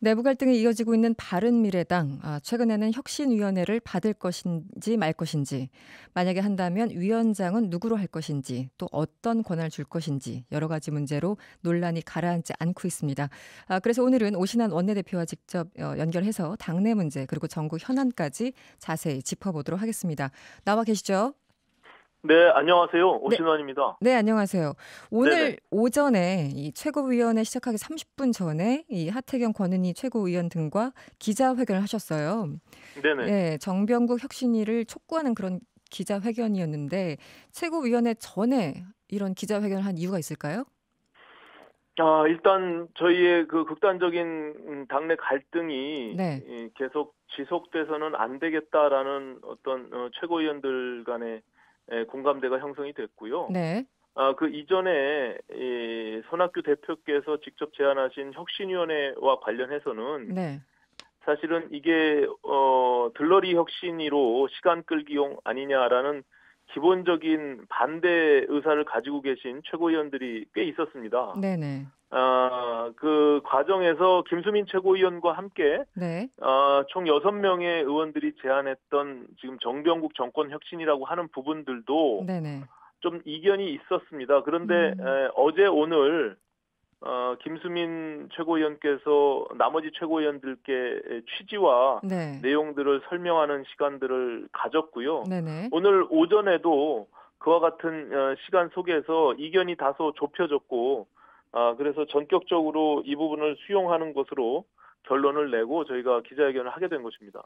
내부 갈등이 이어지고 있는 바른미래당, 최근에는 혁신위원회를 받을 것인지 말 것인지, 만약에 한다면 위원장은 누구로 할 것인지, 또 어떤 권한을 줄 것인지 여러 가지 문제로 논란이 가라앉지 않고 있습니다. 그래서 오늘은 오신환 원내대표와 직접 연결해서 당내 문제 그리고 정부 현안까지 자세히 짚어보도록 하겠습니다. 나와 계시죠? 네, 안녕하세요. 네. 오신환입니다. 네, 안녕하세요. 네네. 오늘 오전에 이 최고위원회 시작하기 30분 전에 이 하태경 권은희 최고위원 등과 기자회견을 하셨어요. 네네. 네, 정병국 혁신위를 촉구하는 그런 기자회견이었는데 최고위원회 전에 이런 기자회견을 한 이유가 있을까요? 일단 저희의 그 극단적인 당내 갈등이 네, 계속 지속돼서는 안 되겠다라는 어떤 최고위원들 간의 공감대가 형성이 됐고요. 네, 그 이전에 이 손학규 대표께서 직접 제안하신 혁신위원회와 관련해서는 네. 사실은 이게 들러리 혁신위로 시간 끌기용 아니냐라는 기본적인 반대 의사를 가지고 계신 최고위원들이 꽤 있었습니다. 네네. 그 과정에서 김수민 최고위원과 함께 네. 총 6명의 의원들이 제안했던 지금 정병국 정권 혁신이라고 하는 부분들도 네네. 좀 이견이 있었습니다. 그런데 음. 어제 오늘 김수민 최고위원께서 나머지 최고위원들께 취지와 네. 내용들을 설명하는 시간들을 가졌고요. 네네. 오늘 오전에도 그와 같은 시간 속에서 이견이 다소 좁혀졌고, 그래서 전격적으로 이 부분을 수용하는 것으로 결론을 내고 저희가 기자회견을 하게 된 것입니다.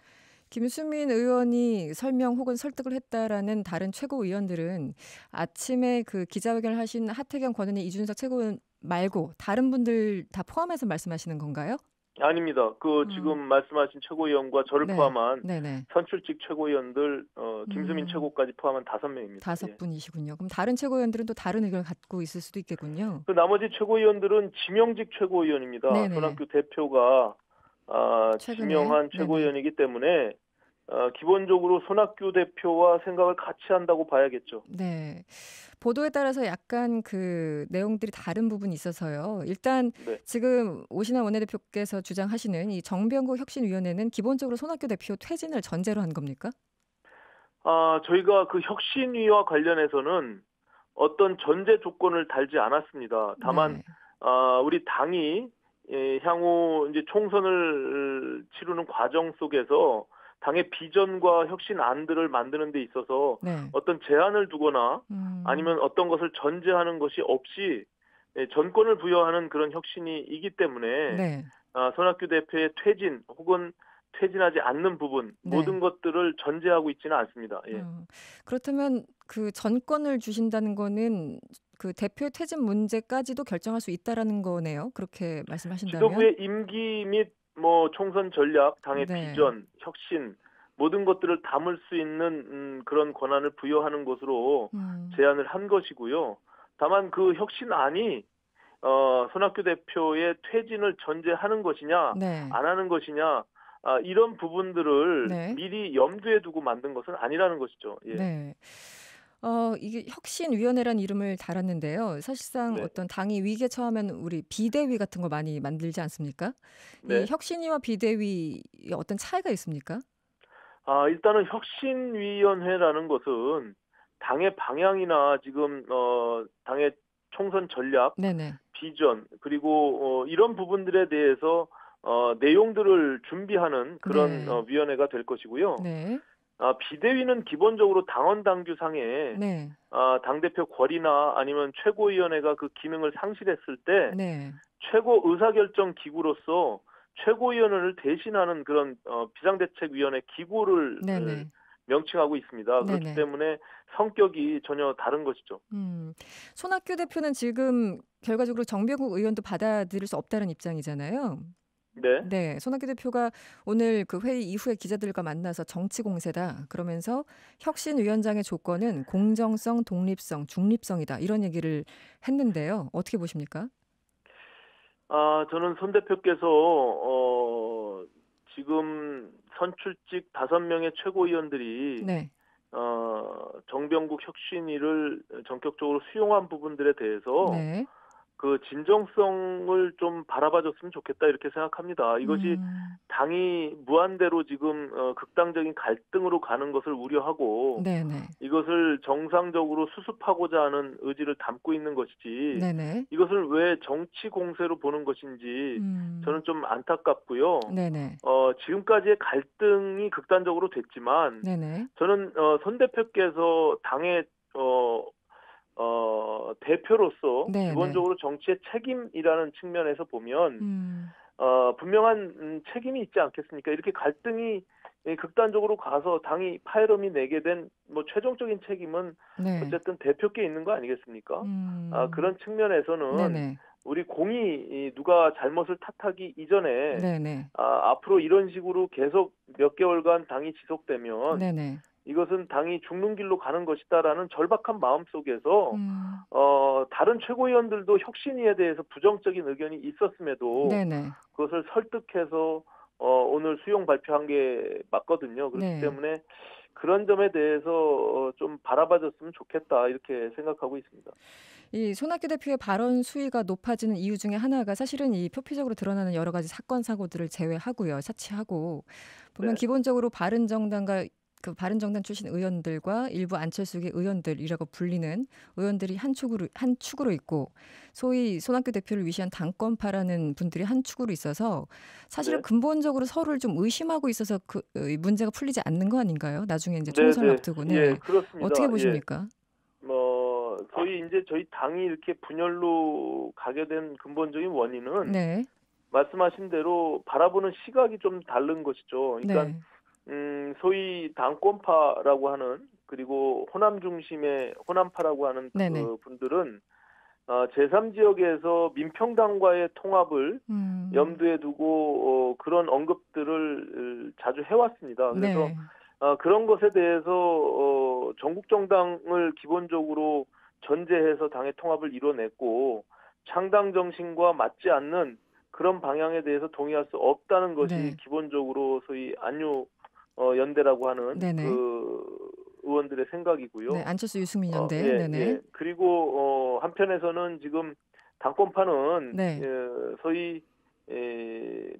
김수민 의원이 설명 혹은 설득을 했다라는 다른 최고위원들은 아침에 그 기자회견을 하신 하태경 권은희 이준석 최고위원 말고 다른 분들 다 포함해서 말씀하시는 건가요? 아닙니다. 그 지금 음, 말씀하신 최고위원과 저를 네, 포함한 네네. 선출직 최고위원들, 김수민 음, 최고까지 포함한 5명입니다. 다섯 예. 분이시군요. 그럼 다른 최고위원들은 또 다른 의견을 갖고 있을 수도 있겠군요. 그 나머지 최고위원들은 지명직 최고위원입니다. 네네. 손학규 대표가 최근에, 지명한 네네. 최고위원이기 때문에 기본적으로 손학규 대표와 생각을 같이 한다고 봐야겠죠. 네. 보도에 따라서 약간 그 내용들이 다른 부분이 있어서요. 일단 네. 지금 오신환 원내대표께서 주장하시는 이 정병국 혁신위원회는 기본적으로 손학규 대표 퇴진을 전제로 한 겁니까? 저희가 그 혁신위와 관련해서는 어떤 전제 조건을 달지 않았습니다. 다만 네. 우리 당이 향후 이제 총선을 치르는 과정 속에서 당의 비전과 혁신안들을 만드는 데 있어서 네. 어떤 제한을 두거나 음. 아니면 어떤 것을 전제하는 것이 없이 전권을 부여하는 그런 혁신이기 때문에 네. 손학규 대표의 퇴진 혹은 퇴진하지 않는 부분 네. 모든 것들을 전제하고 있지는 않습니다. 예. 그렇다면 그 전권을 주신다는 거는 그 대표 퇴진 문제까지도 결정할 수 있다라는 거네요. 그렇게 말씀하신다면. 지도부의 임기 및 뭐 총선 전략, 당의 네. 비전, 혁신 모든 것들을 담을 수 있는 그런 권한을 부여하는 것으로 음. 제안을 한 것이고요. 다만 그 혁신안이 손학규 대표의 퇴진을 전제하는 것이냐, 네. 안 하는 것이냐, 이런 부분들을 네. 미리 염두에 두고 만든 것은 아니라는 것이죠. 예. 네. 이게 혁신위원회라는 이름을 달았는데요. 사실상 네. 어떤 당이 위기에 처하면 우리 비대위 같은 거 많이 만들지 않습니까? 이 네. 혁신위와 비대위의 어떤 차이가 있습니까? 일단은 혁신위원회라는 것은 당의 방향이나 지금 당의 총선 전략, 네네. 비전 그리고 이런 부분들에 대해서 내용들을 준비하는 그런 네. 위원회가 될 것이고요. 네. 비대위는 기본적으로 당원 당규상에 네. 당대표 권리나 아니면 최고위원회가 그 기능을 상실했을 때 네. 최고 의사결정 기구로서 최고위원회를 대신하는 그런 비상대책위원회 기구를 네네. 명칭하고 있습니다. 그렇기 네네. 때문에 성격이 전혀 다른 것이죠. 음. 손학규 대표는 지금 결과적으로 정병국 의원도 받아들일 수 없다는 입장이잖아요. 네. 네. 손학규 대표가 오늘 그 회의 이후에 기자들과 만나서 정치 공세다. 그러면서 혁신위원장의 조건은 공정성, 독립성, 중립성이다. 이런 얘기를 했는데요. 어떻게 보십니까? 저는 손 대표께서 지금 선출직 5명의 최고위원들이 네. 정병국 혁신위를 전격적으로 수용한 부분들에 대해서 네. 그 진정성을 좀 바라봐줬으면 좋겠다 이렇게 생각합니다. 이것이 음. 당이 무한대로 지금 극단적인 갈등으로 가는 것을 우려하고 네네. 이것을 정상적으로 수습하고자 하는 의지를 담고 있는 것이지 네네. 이것을 왜 정치 공세로 보는 것인지 음. 저는 좀 안타깝고요. 네네. 지금까지의 갈등이 극단적으로 됐지만 네네. 저는 손 대표께서 당의 어, 대표로서 네네. 기본적으로 정치의 책임이라는 측면에서 보면 음. 분명한 책임이 있지 않겠습니까? 이렇게 갈등이 극단적으로 가서 당이 파열음이 내게 된 뭐 최종적인 책임은 네. 어쨌든 대표께 있는 거 아니겠습니까? 음. 그런 측면에서는 네네. 우리 공이 누가 잘못을 탓하기 이전에 네네. 앞으로 이런 식으로 계속 몇 개월간 당이 지속되면 네네. 이것은 당이 죽는 길로 가는 것이다라는 절박한 마음 속에서 음. 다른 최고위원들도 혁신위에 대해서 부정적인 의견이 있었음에도 네네. 그것을 설득해서 오늘 수용 발표한 게 맞거든요. 그렇기 네. 때문에 그런 점에 대해서 좀 바라봐줬으면 좋겠다 이렇게 생각하고 있습니다. 이 손학규 대표의 발언 수위가 높아지는 이유 중에 하나가 사실은 이 표피적으로 드러나는 여러 가지 사건 사고들을 제외하고요. 차치하고 보면 네, 기본적으로 바른정당과 그 바른정당 출신 의원들과 일부 안철수계 의원들이라고 불리는 의원들이 한 축으로 있고 소위 손학규 대표를 위시한 당권파라는 분들이 한 축으로 있어서 사실은 네, 근본적으로 서로를 좀 의심하고 있어서 이 문제가 풀리지 않는 거 아닌가요? 나중에 이제 네, 총선을 네, 앞두고 예, 네. 어떻게 그렇습니다. 예, 보십니까? 소위 이제 저희 당이 이렇게 분열로 가게 된 근본적인 원인은 네. 말씀하신 대로 바라보는 시각이 좀 다른 것이죠. 그러니까 네. 소위 당권파라고 하는 그리고 호남 중심의 호남파라고 하는 네네. 그 분들은 제3지역에서 민평당과의 통합을 음. 염두에 두고 그런 언급들을 자주 해왔습니다. 그래서 네. 그런 것에 대해서 전국 정당을 기본적으로 전제해서 당의 통합을 이뤄냈고 창당 정신과 맞지 않는 그런 방향에 대해서 동의할 수 없다는 것이 네. 기본적으로 소위 안유 연대라고 하는 네네. 그 의원들의 네. 생각이고요. 안철수 유승민 연대. 예, 네네. 예. 그리고 한편에서는 지금 당권파는 네. 소위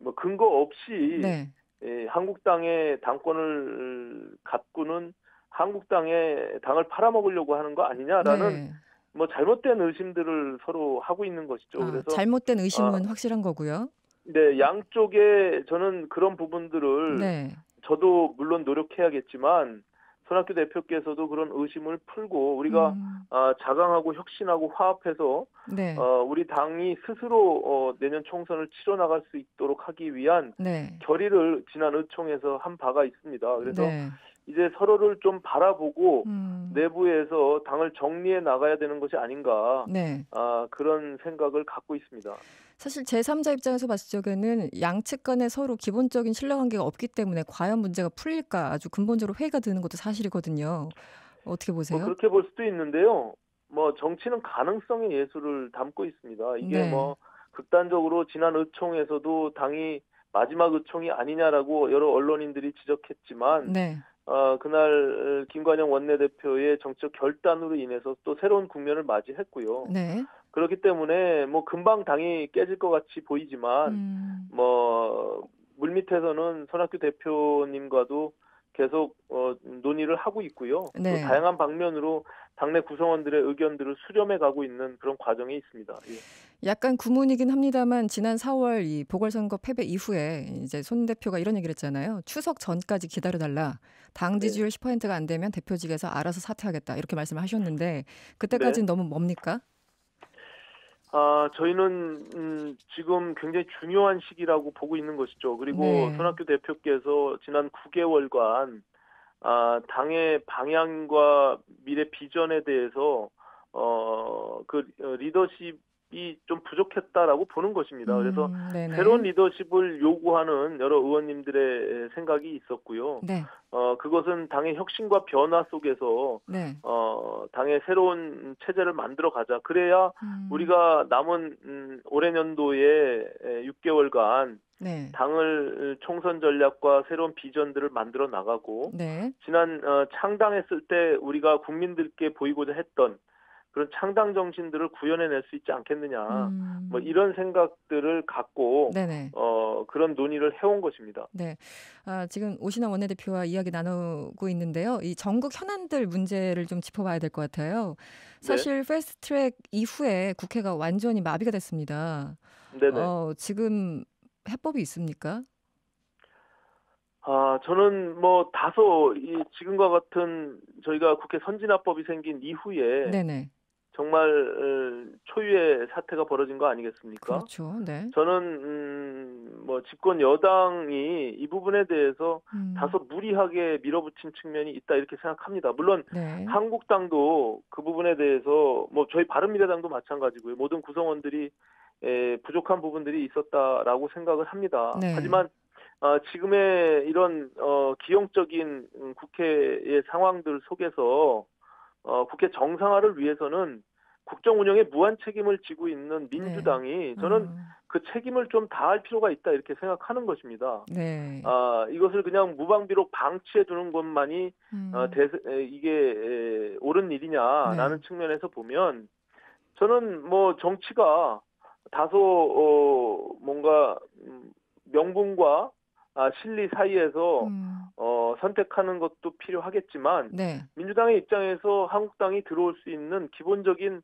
뭐 근거 없이 네. 한국당의 당권을 갖고는 한국당의 당을 팔아먹으려고 하는 거 아니냐라는 네. 뭐 잘못된 의심들을 서로 하고 있는 것이죠. 아, 그래서 잘못된 아, 의심은 확실한 거고요. 네, 양쪽에 저는 그런 부분들을 네. 저도 물론 노력해야겠지만 손학규 대표께서도 그런 의심을 풀고 우리가 음. 자강하고 혁신하고 화합해서 네. 우리 당이 스스로 내년 총선을 치러 나갈 수 있도록 하기 위한 네. 결의를 지난 의총에서 한 바가 있습니다. 그래서 네. 이제 서로를 좀 바라보고 음. 내부에서 당을 정리해 나가야 되는 것이 아닌가 네. 그런 생각을 갖고 있습니다. 사실 제3자 입장에서 봤을 적에는 양측 간에 서로 기본적인 신뢰관계가 없기 때문에 과연 문제가 풀릴까 아주 근본적으로 회의가 드는 것도 사실이거든요. 어떻게 뭐 보세요? 그렇게 볼 수도 있는데요. 뭐 정치는 가능성의 예술을 담고 있습니다. 이게 네. 뭐 극단적으로 지난 의총에서도 당이 마지막 의총이 아니냐라고 여러 언론인들이 지적했지만 네. 그날 김관영 원내대표의 정책 결단으로 인해서 또 새로운 국면을 맞이했고요. 네. 그렇기 때문에 뭐 금방 당이 깨질 것 같이 보이지만 음. 뭐 물밑에서는 손학규 대표님과도 계속 논의를 하고 있고요. 또 네. 다양한 방면으로 당내 구성원들의 의견들을 수렴해 가고 있는 그런 과정에 있습니다. 예. 약간 구문이긴 합니다만 지난 4월 이 보궐선거 패배 이후에 이제 손 대표가 이런 얘기를 했잖아요. 추석 전까지 기다려달라. 당 네. 지지율 10%가 안 되면 대표직에서 알아서 사퇴하겠다. 이렇게 말씀을 하셨는데 네. 그때까지는 너무 멉니까? 저희는 지금 굉장히 중요한 시기라고 보고 있는 것이죠. 그리고 네. 손학규 대표께서 지난 9개월간 당의 방향과 미래 비전에 대해서 리더십이 좀 부족했다라고 보는 것입니다. 그래서 새로운 네네. 리더십을 요구하는 여러 의원님들의 생각이 있었고요. 네. 그것은 당의 혁신과 변화 속에서 네. 당의 새로운 체제를 만들어 가자. 그래야 음. 우리가 남은 올해 년도에 6개월간 네. 당을 총선 전략과 새로운 비전들을 만들어 나가고 네. 지난 창당했을 때 우리가 국민들께 보이고자 했던 그런 창당 정신들을 구현해낼 수 있지 않겠느냐. 뭐 음. 이런 생각들을 갖고 네네. 그런 논의를 해온 것입니다. 네. 지금 오신환 원내대표와 이야기 나누고 있는데요. 이 전국 현안들 문제를 좀 짚어봐야 될 것 같아요. 네, 사실 패스트트랙 이후에 국회가 완전히 마비가 됐습니다. 네네. 지금 해법이 있습니까? 저는 뭐 다소 지금과 같은 저희가 국회 선진화법이 생긴 이후에 네네. 정말 초유의 사태가 벌어진 거 아니겠습니까? 그렇죠. 네. 저는 뭐 집권 여당이 이 부분에 대해서 음. 다소 무리하게 밀어붙인 측면이 있다 이렇게 생각합니다. 물론 네. 한국당도 그 부분에 대해서 뭐 저희 바른미래당도 마찬가지고요. 모든 구성원들이 부족한 부분들이 있었다라고 생각을 합니다. 네. 하지만 지금의 이런 기형적인 국회의 상황들 속에서 국회 정상화를 위해서는 국정 운영에 무한 책임을 지고 있는 네. 민주당이 저는 어. 그 책임을 좀 다할 필요가 있다 이렇게 생각하는 것입니다. 네. 이것을 그냥 무방비로 방치해 두는 것만이 음. 이게 옳은 네. 일이냐라는 측면에서 보면 저는 뭐 정치가 다소 뭔가 명분과 실리 사이에서 음. 선택하는 것도 필요하겠지만 네. 민주당의 입장에서 한국당이 들어올 수 있는 기본적인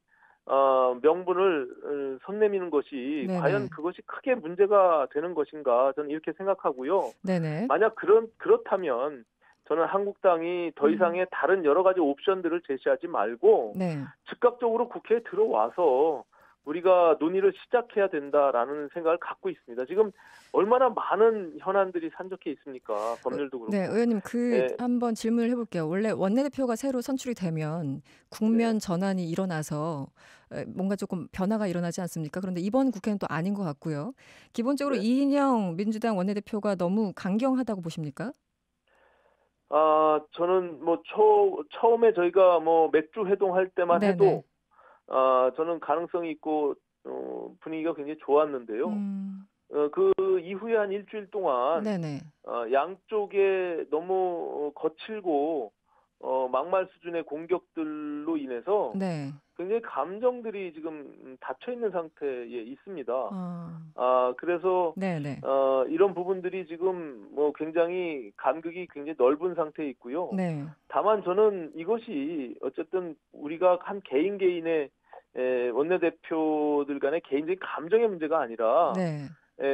명분을 선 내미는 것이 과연 네네. 그것이 크게 문제가 되는 것인가 저는 이렇게 생각하고요. 네네. 만약 그렇다면 저는 한국당이 더 음. 이상의 다른 여러 가지 옵션들을 제시하지 말고 네. 즉각적으로 국회에 들어와서 우리가 논의를 시작해야 된다라는 생각을 갖고 있습니다. 지금 얼마나 많은 현안들이 산적해 있습니까? 법률도 네, 그렇고. 의원님 예, 한번 질문을 해볼게요. 원래 원내대표가 새로 선출이 되면 네. 국면 전환이 일어나서 뭔가 조금 변화가 일어나지 않습니까? 그런데 이번 국회는 또 아닌 것 같고요. 기본적으로 네. 이인영 민주당 원내대표가 너무 강경하다고 보십니까? 저는 뭐 처음에 저희가 뭐 맥주 회동할 때만 네네. 해도 저는 가능성이 있고 분위기가 굉장히 좋았는데요. 음, 그 이후에 한 일주일 동안 네네. 양쪽에 너무 거칠고 막말 수준의 공격들로 인해서 네. 굉장히 감정들이 지금 닫혀 있는 상태에 있습니다. 아, 그래서 네네. 이런 부분들이 지금 뭐 굉장히 간극이 굉장히 넓은 상태에 있고요. 네. 다만 저는 이것이 어쨌든 우리가 한 개인 개인의 원내대표들 간의 개인적인 감정의 문제가 아니라 네.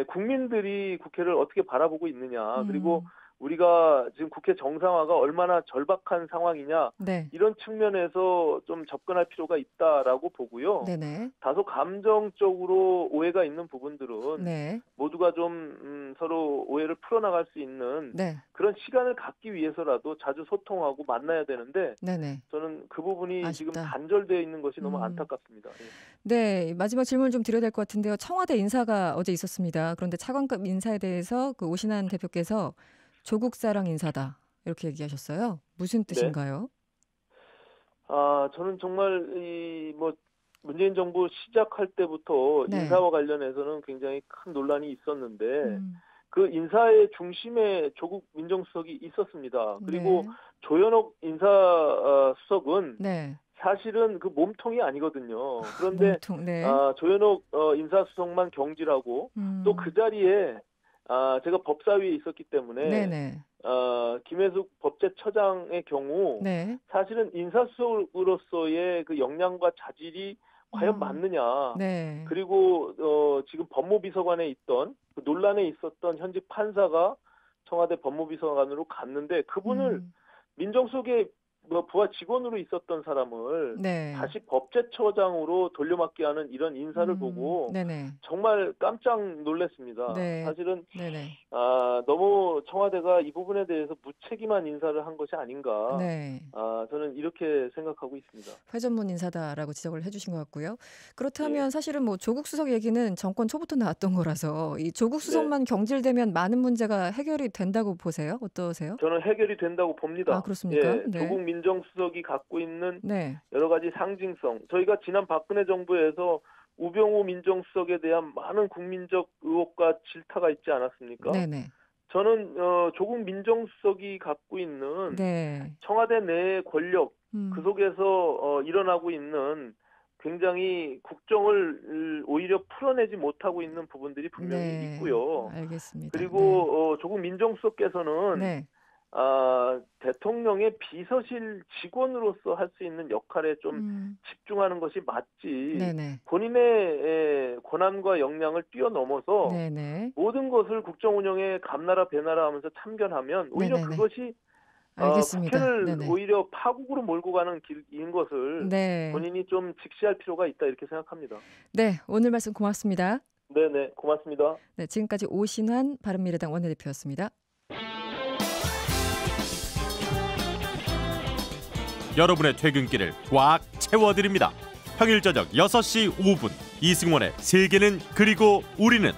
국민들이 국회를 어떻게 바라보고 있느냐, 그리고 음, 우리가 지금 국회 정상화가 얼마나 절박한 상황이냐, 네. 이런 측면에서 좀 접근할 필요가 있다라고 보고요. 네네. 다소 감정적으로 오해가 있는 부분들은 네. 모두가 좀 서로 오해를 풀어나갈 수 있는 네. 그런 시간을 갖기 위해서라도 자주 소통하고 만나야 되는데 네네. 저는 그 부분이 지금 아쉽다. 단절되어 있는 것이 너무 음. 안타깝습니다. 예. 네. 마지막 질문 좀 드려야 될 것 같은데요. 청와대 인사가 어제 있었습니다. 그런데 차관급 인사에 대해서 그 오신환 대표께서 "조국 사랑 인사다." 이렇게 얘기하셨어요. 무슨 네. 뜻인가요? 저는 정말 뭐 문재인 정부 시작할 때부터 네. 인사와 관련해서는 굉장히 큰 논란이 있었는데 음. 그 인사의 중심에 조국 민정수석이 있었습니다. 그리고 네. 조현옥 인사수석은 네. 사실은 그 몸통이 아니거든요. 그런데 몸통. 네. 조현옥 인사수석만 경질하고 또 그 음. 자리에 제가 법사위에 있었기 때문에 네네. 김혜숙 법제처장의 경우 네. 사실은 인사수석으로서의 그 역량과 자질이 과연 음. 맞느냐. 네. 그리고 지금 법무비서관에 있던 그 논란에 있었던 현직 판사가 청와대 법무비서관으로 갔는데 그분을 음. 민정수석의 뭐 부하 직원으로 있었던 사람을 네. 다시 법제처장으로 돌려막기 하는 이런 인사를 보고 네네. 정말 깜짝 놀랐습니다. 네. 사실은 네네. 너무 청와대가 이 부분에 대해서 무책임한 인사를 한 것이 아닌가. 네. 저는 이렇게 생각하고 있습니다. 회전문 인사다라고 지적을 해 주신 것 같고요. 예. 그렇다면 사실은 뭐 조국 수석 얘기는 정권 초부터 나왔던 거라서 이 조국 네. 수석만 경질되면 많은 문제가 해결이 된다고 보세요? 어떠세요? 저는 해결이 된다고 아, 봅니다. 그렇습니까? 예. 네. 조국 민정수석이 갖고 있는 네. 여러 가지 상징성. 저희가 지난 박근혜 정부에서 우병우 민정수석에 대한 많은 국민적 의혹과 질타가 있지 않았습니까? 네네. 저는 조국 민정수석이 갖고 있는 네. 청와대 내의 권력 그 음. 속에서 일어나고 있는 굉장히 국정을 오히려 풀어내지 못하고 있는 부분들이 분명히 네. 있고요. 알겠습니다. 그리고 조국 민정수석께서는 네. 대통령의 비서실 직원으로서 할 수 있는 역할에 좀 집중하는 것이 맞지 네네. 본인의 권한과 역량을 뛰어넘어서 네네. 모든 것을 국정 운영에 감나라 배나라 하면서 참견하면 오히려 네네네. 그것이 알겠습니다. 국회를 네네. 오히려 파국으로 몰고 가는 길인 것을 네. 본인이 좀 직시할 필요가 있다 이렇게 생각합니다. 네. 오늘 말씀 고맙습니다. 네네, 고맙습니다. 네. 지금까지 오신환 바른미래당 원내대표였습니다. 여러분의 퇴근길을 꽉 채워드립니다. 평일 저녁 6시 5분 이승원의 세계는 그리고 우리는